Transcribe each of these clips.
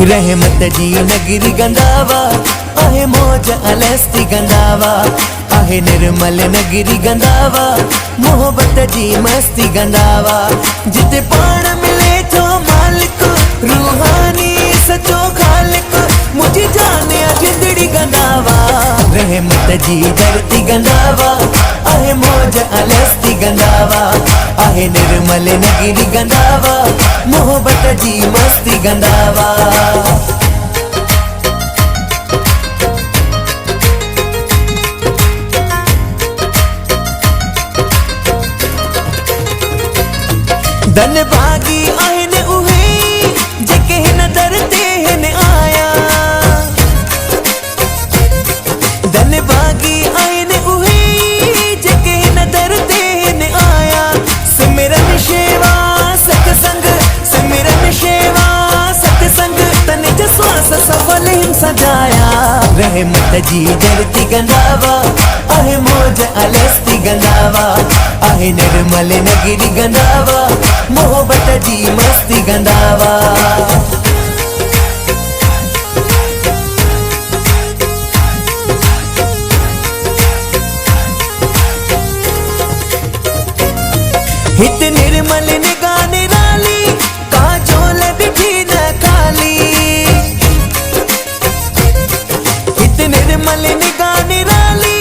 रहमत जी नगरी गंदावा आहे मौज अलस्ती गंदावा आहे निर्मल नगरी गंदावा मोहब्बत जी मस्ती गंदावा जिते पाण मिले थो मालिक रूहानी सचो खालिक मुझी जाने जिंदड़ी गंदावा रहमत जी धरती गंदावा आहे मौज अलस्ती गंदावा आहे निर्मल नगरी गंदावा मोहब्बत जी मस्ती गंदावा। धन भागी आहिन उहे जेके हिन दर ते हिन आया धन भागी आहिन उहे जेके हिन दर ते हिन आया सिमरन शेवा सत्संग सिमरन शेवा सत्संग तन जसवास सफल हिम सजाया रहमत जी धरती गंदावा आहे मौज अलस्ती गंदावा आहे निर्मल नगरी गंदावा मोहब्बत जी मस्ती गंदावा। हित निर्मल निगाह निराली काजोल ॾिठी न खाली हित निर्मल निगाह निराली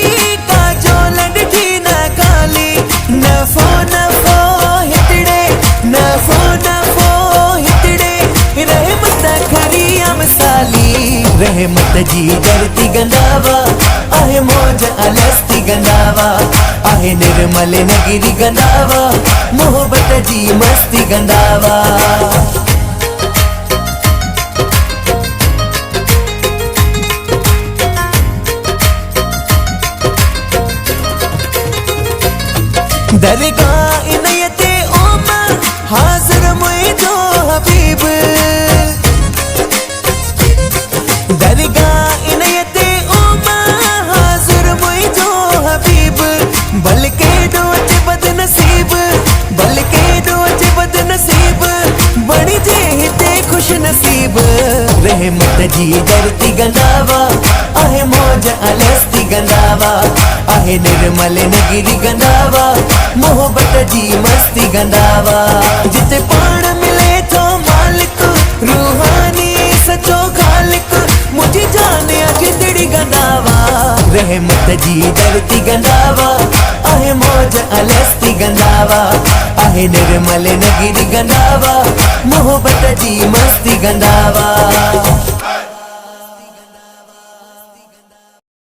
काजोल ॾिठी न खाली नफ़ो नफ़ो हितड़े नफ़ो नफ़ो हितड़े रहमत खरी मिसाली रहमत जी धरती गंदावा आहे मौज अलस्ती गंदावा आहे निर्मल नगरी गंदावा मोहब्बत जी मस्ती गंदावा। दरगाह इनयते ओम हाज़िर मुझो हबीब दरगाह इनयते ओम हाज़िर मुझो हबीब बल्कि डोच बदनसीब बल्कि डोच बदनसीब बड़ी जे हिते खुश नसीब रहमत जी धरती गंदावा आहे मौज अलस्ती गंदावा आहे निर्मल नगरी गंदावा मोहब्बत जी मस्ती गंदावा जिते पाण मिले थो मालिक रूहानी सचो खालिक मुझी जाने जिंदड़ी गंदावा रहमत जी धरती गंदावा आहे मौज अलस्ती गंदावा आहे निर्मल नगरी गंदावा मोहब्बत जी मस्ती गंदावा।